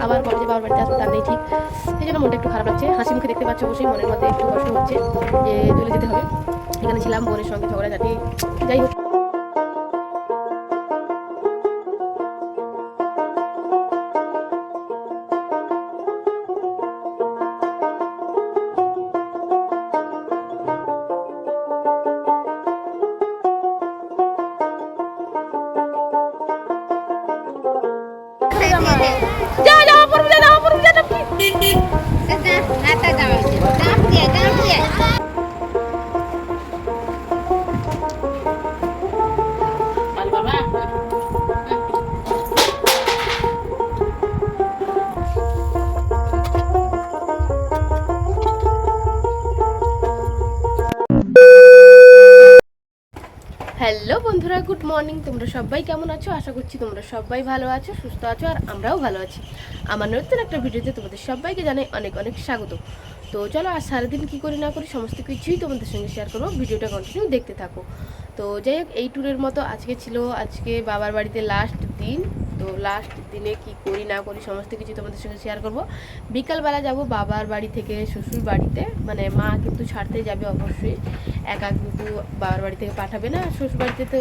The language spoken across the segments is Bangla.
আবার কবে যে বাবার বাড়িতে আসবো তার নেই ঠিক। সেই জন্য মনটা একটু খারাপ লাগছে, হাসি মুখে দেখতে পাচ্ছ অবশ্যই, মনের মধ্যে একটু কষ্ট হচ্ছে যে চলে যেতে হবে। এখানে ছিলাম, বোনের সঙ্গে ঝগড়াঝাটি, যাই হোক। হ্যালো বন্ধুরা, গুড মর্নিং। তোমরা সবাই কেমন আছো? আশা করছি তোমরা সবাই ভালো আছো, সুস্থ আছো, আর আমরাও ভালো আছি। আমার নতুন একটা ভিডিওতে তোমাদের সবাইকে জানাই অনেক অনেক স্বাগত। তো চলো, আর সারাদিন কী করি না করি সমস্ত কিছুই তোমাদের সঙ্গে শেয়ার করবো, ভিডিওটা কন্টিনিউ দেখতে থাকো। তো যাই হোক, এই ট্যুরের মতো আজকে বাবার বাড়িতে লাস্ট দিন। তো লাস্ট দিনে কি করি না করি সমস্ত কিছু তোমাদের সঙ্গে শেয়ার করব। বিকালবেলা যাব বাবার বাড়ি থেকে শ্বশুর বাড়িতে, মানে মা কিন্তু ছাড়তে যাবে অবশ্যই, একা কিন্তু বাবার বাড়ি থেকে পাঠাবে না, শ্বশুর বাড়িতে তো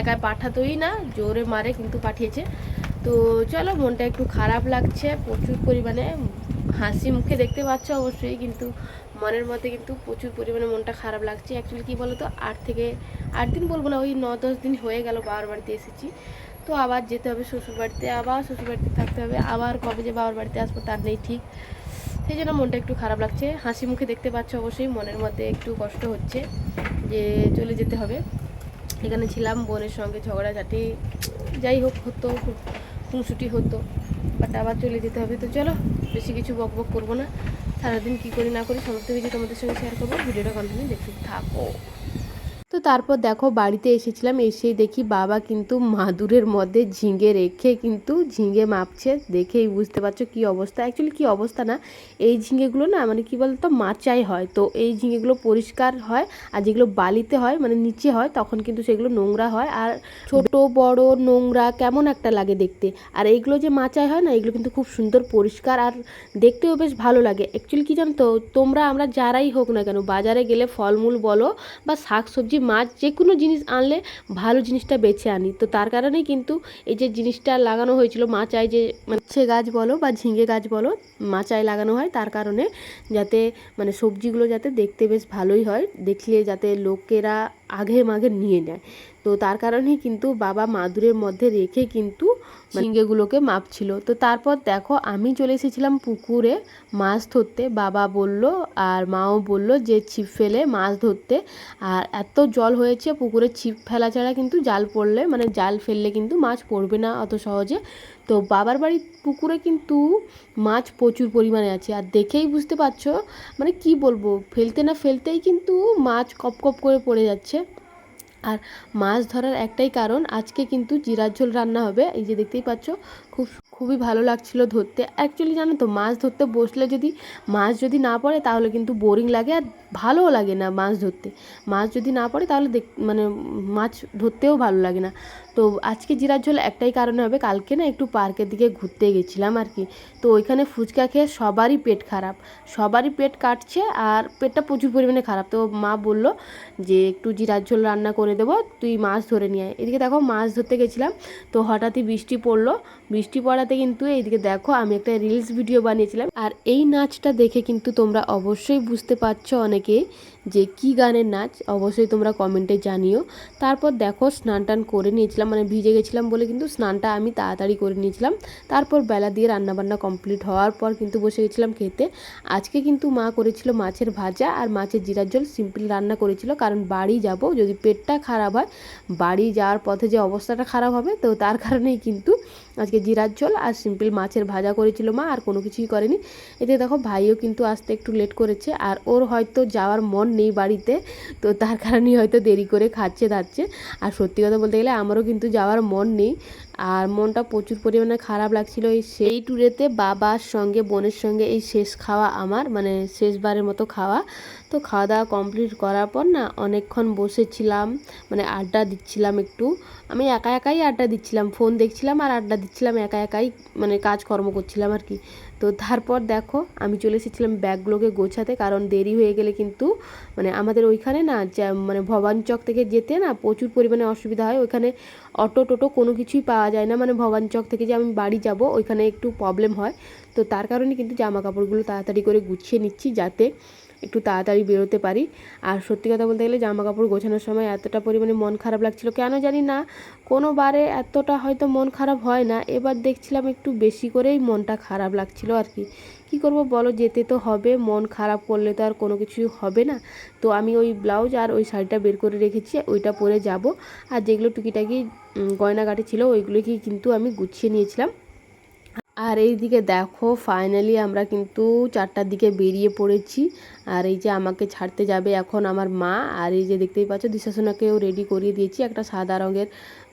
একা পাঠাতোই না, জোরে মারে কিন্তু পাঠিয়েছে। তো চলো, মনটা একটু খারাপ লাগছে প্রচুর পরিমাণে, হাসি মুখে দেখতে পাচ্ছ অবশ্যই, কিন্তু মনের মধ্যে কিন্তু প্রচুর পরিমাণে মনটা খারাপ লাগছে। অ্যাকচুয়ালি কী বলো তো, 8 দিন বলবো না, ওই 9-10 দিন হয়ে গেল বাবার বাড়িতে এসেছি। তো আবার যেতে হবে শ্বশুর বাড়িতে, আবার শ্বশুর বাড়িতে থাকতে হবে, আবার কবে যে বাবার বাড়িতে আসবো তার নেই ঠিক। সেই জন্য মনটা একটু খারাপ লাগছে, হাসি মুখে দেখতে পাচ্ছ অবশ্যই, মনের মধ্যে একটু কষ্ট হচ্ছে যে চলে যেতে হবে। এখানে ছিলাম, বোনের সঙ্গে ঝগড়াঝাটি, যাই হোক হতো, খুনসুটি হতো, বাট আবার চলে যেতে হবে। তো চলো, বেশি কিছু বক বক করবো না, সারাদিন কী করি না করি সমস্ত কিছু তোমাদের সঙ্গে শেয়ার করবো, ভিডিওটা কন্টিনিউ দেখতে থাকো। তো তারপর দেখো, বাড়িতে এসেছিলাম, এসেই দেখি বাবা কিন্তু মাদুরের মধ্যে ঝিঙে রেখে কিন্তু ঝিঙে মাপছে, দেখেই বুঝতে পারছো কী অবস্থা। অ্যাকচুয়ালি কী অবস্থা না, এই ঝিঙেগুলো না মানে কী বলতো মাচাই হয়, তো এই ঝিঙেগুলো পরিষ্কার হয়, আর যেগুলো বালিতে হয় মানে নিচে হয় তখন কিন্তু সেগুলো নোংরা হয়, আর ছোট বড় নোংরা কেমন একটা লাগে দেখতে। আর এইগুলো যে মাচাই হয় না, এগুলো কিন্তু খুব সুন্দর পরিষ্কার, আর দেখতেও বেশ ভালো লাগে। অ্যাকচুয়ালি কী জানো তো, আমরা যারাই হোক না কেন, বাজারে গেলে ফলমূল বলো বা শাক সবজি মাছ যে কোনো জিনিস আনলে ভালো জিনিসটা বেছে আনি। তো তার কারণেই কিন্তু এই যে জিনিসটা লাগানো হয়েছিল, মাচায় যে মাছে গাছ বলো বা ঝিঙে গাছ বলো, মাচায় লাগানো হয় তার কারণে, যাতে মানে সবজিগুলো যাতে দেখতে বেশ ভালোই হয়, দেখলে যাতে লোকেরা আগে মাগে নিয়ে নেয়। তো তার কারণেই কিন্তু বাবা মাদুরের মধ্যে রেখে কিন্তু ঝিঙেগুলোকে মাপছিল। তো তারপর দেখো, আমি চলে এসেছিলাম পুকুরে মাছ ধরতে, বাবা বলল আর মাও বলল যে ছিপ ফেলে মাছ ধরতে। আর এত জল হয়েছে, পুকুরে ছিপ ফেলা ছাড়া কিন্তু জাল পড়লে মানে জাল ফেললে কিন্তু মাছ পড়বে না অত সহজে। তো বাবার বাড়ির পুকুরে কিন্তু মাছ প্রচুর পরিমাণে আছে, আর দেখেই বুঝতে পারছো মানে কি বলবো, ফেলতে না ফেলতেই কিন্তু মাছ কপ কপ করে পড়ে যাচ্ছে। আর মাছ ধরার একটাই কারণ, আজকে কিন্তু জিরার ঝোল রান্না হবে, এই যে দেখতেই পাচ্ছ, খুবই ভালো লাগছিল ধরতে। অ্যাকচুয়ালি জানো তো, মাছ ধরতে বসলে মাছ যদি না পড়ে তাহলে কিন্তু বোরিং লাগে, আর ভালোও লাগে না মাছ ধরতে। মাছ যদি না পড়ে তাহলে মানে মাছ ধরতেও ভালো লাগে না। তো আজকে জিরার ঝোল একটাই কারণে হবে, কালকে না একটু পার্কের দিকে ঘুরতে গেছিলাম আর কি। তো ওইখানে ফুচকা খেয়ে সবারই পেট খারাপ, সবারই পেট কাটছে, আর পেটটা প্রচুর পরিমাণে খারাপ। তো মা বলল যে একটু জিরার ঝোল রান্না করে দেবো, তুই মাছ ধরে নিয়ে আয়। এদিকে দেখো, মাছ ধরতে গেছিলাম, তো হঠাৎই বৃষ্টি পড়লো, বৃষ্টি পড়াতে কিন্তু এইদিকে দেখো আমি একটা রিলস ভিডিও বানিয়েছিলাম। আর এই নাচটা দেখে কিন্তু তোমরা অবশ্যই বুঝতে পারছো অনেকে যে কি গানের নাচ, অবশ্যই তোমরা কমেন্টে জানিও। তারপর দেখো, স্নান টান করে নিয়েছিলাম, মানে ভিজে গেছিলাম বলে কিন্তু স্নানটা আমি তাড়াতাড়ি করে নিয়েছিলাম। তারপর বেলা দিয়ে রান্নাবান্না কমপ্লিট হওয়ার পর কিন্তু বসে গেছিলাম খেতে। আজকে কিন্তু মা করেছিল মাছের ভাজা আর মাছের জিরার ঝোল, সিম্পল রান্না করেছিল, কারণ বাড়ি যাব, যদি পেটটা খারাপ হয়, বাড়ি যাওয়ার পথে যে অবস্থাটা খারাপ হবে, তো তার কারণেই কিন্তু আজকে জিরার ঝোল আর সিম্পল মাছের ভাজা করেছিল মা, আর কোনো কিছুই করেনি। এতে দেখো, ভাইও কিন্তু আসতে একটু লেট করেছে, আর ওর হয়তো যাওয়ার মন নেই বাড়িতে, তো তার কারণেই হয়তো দেরি করে খাচ্ছে। আর সত্যি কথা বলতে গেলে আমারও কিন্তু যাওয়ার মন নেই, আর মনটা প্রচুর পরিমাণে খারাপ লাগছিল সেই ট্যুরেতে বাবার সঙ্গে বোনের সঙ্গে এই শেষ খাওয়া আমার, মানে শেষবারের মতো খাওয়া। তো খাওয়া দাওয়া কমপ্লিট করার পর না অনেকক্ষণ বসেছিলাম, মানে আড্ডা দিচ্ছিলাম একটু। আমি একা একাই আড্ডা দিচ্ছিলাম, ফোন দেখছিলাম আর আড্ডা দিচ্ছিলাম, একা একাই মানে কাজকর্ম করছিলাম আর কি। তো তারপর দেখো আমি চলে এসেছিলাম ব্যাগগুলোকে গোছাতে, কারণ দেরি হয়ে গেলে কিন্তু মানে আমাদের ওইখানে না মানে ভবানী চক থেকে যেতে না প্রচুর পরিমাণে অসুবিধা হয়। ওইখানে অটো টোটো কোনো কিছুই পাওয়া যায় না, মানে ভবানী চক থেকে যে আমি বাড়ি যাব ওইখানে একটু প্রবলেম হয়। তো তার কারণে কিন্তু জামা কাপড়গুলো তাড়াতাড়ি করে গুছিয়ে নিচ্ছি যাতে একটু তাড়াতাড়ি বেরোতে পারি। আর সত্যি কথা বলতে গেলে জামা কাপড় গোছানোর সময় এতটা পরিমাণে মন খারাপ লাগছিল, কেন জানি না, কোনো বারে এতটা হয়তো মন খারাপ হয় না, এবার দেখছিলাম একটু বেশি করেই মনটা খারাপ লাগছিল আর কি। কী করব বলো, যেতে তো হবে, মন খারাপ করলে তো আর কোনো কিছু হবে না। তো আমি ওই ব্লাউজ আর ওই শাড়িটা বের করে রেখেছি, ওইটা পরে যাব। আর যেগুলো টুকিটাকি গয়নাগাটি ছিল ওইগুলোকেই কিন্তু আমি গুছিয়ে নিয়েছিলাম। আর এই দিকে দেখো ফাইনালি আমরা কিন্তু 4টার দিকে বেরিয়ে পড়েছি। আর এই যে আমাকে ছাড়তে যাবে এখন আমার মা। আর এই যে দেখতেই পাচ্ছ দিশাসোনাকেও রেডি করিয়ে দিয়েছি, একটা সাদা রঙের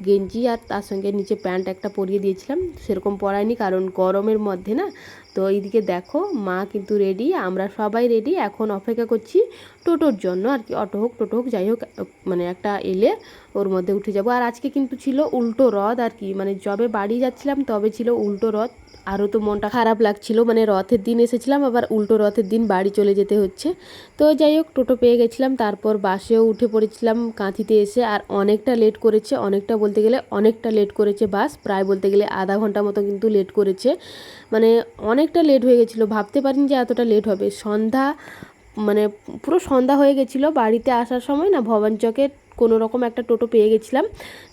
গেঞ্জি আর তার সঙ্গে নিচে প্যান্ট একটা পরিয়ে দিয়েছিলাম, সেরকম পরাইনি কারণ গরমের মধ্যে না। তো এইদিকে দেখো মা কিন্তু রেডি, আমরা সবাই রেডি, এখন অপেক্ষা করছি টোটোর জন্য আর কি। অটো হোক টোটো হোক যাই হোক, মানে একটা এলে ওর মধ্যে উঠে যাব। আর আজকে কিন্তু ছিল উল্টো রথ আর কি, মানে যবে বাড়ি যাচ্ছিলাম তবে ছিল উল্টো রথ। আরও তো মনটা খারাপ লাগছিল, মানে রথের দিন এসেছিলাম আবার উল্টো রথের দিন বাড়ি চলে যেতে হচ্ছে। তো যাই হোক টোটো পেয়ে গেছিলাম, তারপর বাসেও উঠে পড়েছিলাম কাঁথিতে এসে। আর অনেকটা লেট করেছে, অনেকটা বলতে গেলে অনেকটা লেট করেছে বাস, প্রায় বলতে গেলে আধা ঘন্টা মতো কিন্তু লেট করেছে, মানে অনেকটা লেট হয়ে গেছিলো। ভাবতে পারিনি যে এতটা লেট হবে। সন্ধ্যা মানে পুরো সন্ধ্যা হয়ে গেছিলো বাড়িতে আসার সময় না, ভবানী চকের কোনো রকম একটা টোটো পেয়ে গেছিলাম।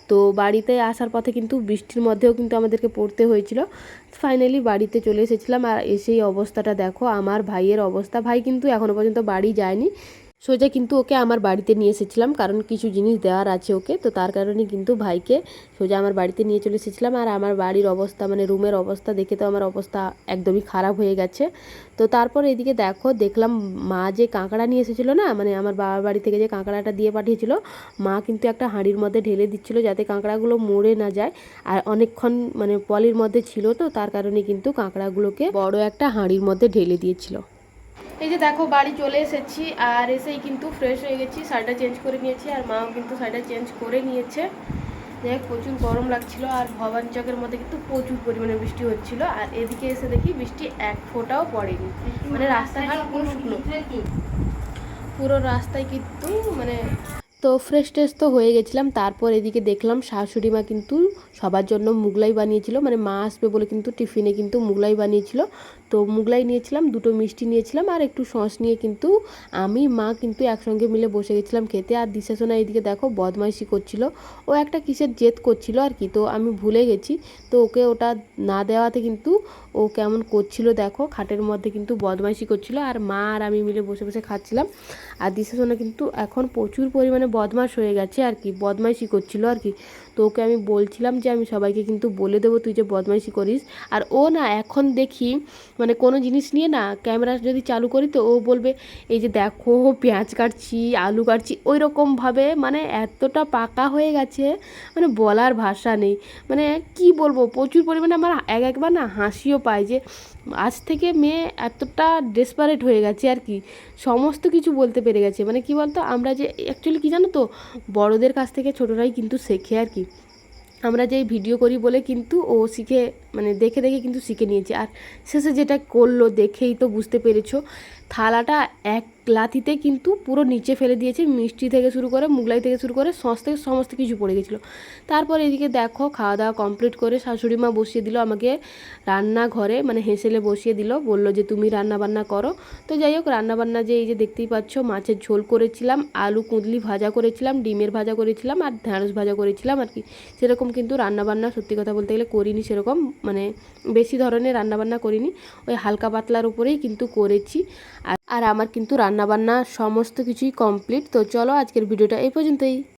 তো বাড়িতে আসার পথে কিন্তু বৃষ্টির মধ্যেও কিন্তু আমাদেরকে পড়তে হয়েছিল। ফাইনালি বাড়িতে চলে এসেছিলাম। আর এসেই অবস্থাটা দেখো আমার ভাইয়ের অবস্থা, ভাই কিন্তু এখনও পর্যন্ত বাড়ি যায়নি। সোজা কিন্তু ওকে আমার বাড়িতে নিয়ে এসেছিলাম, কারণ কিছু জিনিস দেওয়ার আছে ওকে, তো তার কারণে কিন্তু ভাইকে সোজা আমার বাড়িতে নিয়ে চলে এসেছিলাম। আর আমার বাড়ির অবস্থা মানে রুমের অবস্থা দেখে তো আমার অবস্থা একদমই খারাপ হয়ে গেছে। তো তারপর এদিকে দেখো দেখলাম মা যে কাঁকড়া নিয়ে এসেছিলো না, মানে আমার বাবার বাড়ি থেকে যে কাঁকড়াটা দিয়ে পাঠিয়েছিল, মা কিন্তু একটা হাঁড়ির মধ্যে ঢেলে দিচ্ছিলো যাতে কাঁকড়াগুলো মরে না যায়। আর অনেকক্ষণ মানে পলির মধ্যে ছিল, তো তার কারণে কিন্তু কাঁকড়াগুলোকে বড় একটা হাঁড়ির মধ্যে ঢেলে দিয়েছিল। এই যে দেখো বাড়ি চলে এসেছি, আর এসেই কিন্তু ফ্রেশ হয়ে গেছি, শাড়িটা চেঞ্জ করে নিয়েছি, আর মাও কিন্তু শাড়িটা চেঞ্জ করে নিয়েছে। দেখ প্রচুর গরম লাগছিল, আর ভবানী চকের মধ্যে কিন্তু প্রচুর পরিমাণে বৃষ্টি হচ্ছিল। আর এদিকে এসে দেখি বৃষ্টি এক ফোঁটাও পড়েনি, মানে রাস্তাঘাট পুরো শুকনো, পুরো রাস্তায় কিন্তু মানে। তো ফ্রেশ ট্রেশ তো হয়ে গেছিলাম। তারপর এদিকে দেখলাম শাশুড়ি মা কিন্তু সবার জন্য মুগলাই বানিয়েছিল, মানে মা আসবে বলে কিন্তু টিফিনে কিন্তু মুগলাই বানিয়েছিল। তো মুগলাই নিয়েছিলাম, দুটো মিষ্টি নিয়েছিলাম আর একটু সস নিয়ে কিন্তু আমি মা কিন্তু একসঙ্গে মিলে বসে গেছিলাম খেতে। আর দিশাসোনা এইদিকে দেখো বদমাইশি করছিল, ও একটা কিসের জেদ করছিল আর কি, তো আমি ভুলে গেছি। তো ওকে ওটা না দেওয়াতে কিন্তু ও কেমন করছিল দেখো, খাটের মধ্যে কিন্তু বদমাইশি করছিল, আর মা আর আমি মিলে বসে বসে খাচ্ছিলাম। আর দিশাসোনা কিন্তু এখন প্রচুর পরিমাণে বদমাশ হয়ে গেছে আর কি, বদমাইশি করছিল আর কি। তো ওকে আমি বলছিলাম যে আমি সবাইকে কিন্তু বলে দেবো তুই যে বদমাইশি করিস। আর ও না এখন দেখি মানে কোনো জিনিস নিয়ে না ক্যামেরা যদি চালু করি তো ও বলবে এই যে দেখো পেঁয়াজ কাটছি আলু কাটছি, ওই রকমভাবে মানে এতটা পাকা হয়ে গেছে, মানে বলার ভাষা নেই। মানে কি বলবো, প্রচুর পরিমাণে আমার একবার না হাসিও পায় যে আজ থেকে মেয়ে এতটা ডেসপারেট হয়ে গেছে আর কি, সমস্ত কিছু বলতে পেরে গেছে। মানে কি বলতো, আমরা যে অ্যাকচুয়ালি কি জানো তো, বড়দের কাছ থেকে ছোটরাই কিন্তু শেখে আর কি। আমরা যেই ভিডিও করি বলে কিন্তু ও শিখে, মানে দেখে দেখে কিন্তু শিখে নিয়েছে। আর শেষে যেটা করলো দেখেই তো বুঝতে পেরেছো, থালাটা এক লাথিতে কিন্তু পুরো নিচে ফেলে দিয়েছে, মিষ্টি থেকে শুরু করে মুগলাই থেকে শুরু করে সস থেকে সমস্ত কিছু পড়ে গেছিলো। তারপর এদিকে দেখো খাওয়া দাওয়া কমপ্লিট করে শাশুড়ি মা বসিয়ে দিল আমাকে রান্নাঘরে, মানে হেসেলে বসিয়ে দিল, বললো যে তুমি রান্না বান্না করো। তো যাই হোক রান্নাবান্না যে এই যে দেখতেই পাচ্ছ, মাছের ঝোল করেছিলাম, আলু কুঁদলি ভাজা করেছিলাম, ডিমের ভাজা করেছিলাম আর ঢ্যাঁড়স ভাজা করেছিলাম আর কি। সেরকম কিন্তু রান্নাবান্না সত্যি কথা বলতে গেলে করিনি সেরকম, মানে বেশি ধরনের রান্নাবান্না করিনি, ওই হালকা পাতলার উপরেই কিন্তু করেছি। আর আমার কিন্তু রান্নাবান্না সমস্ত কিছুই কমপ্লিট। তো চলো আজকের ভিডিওটা এই পর্যন্তই।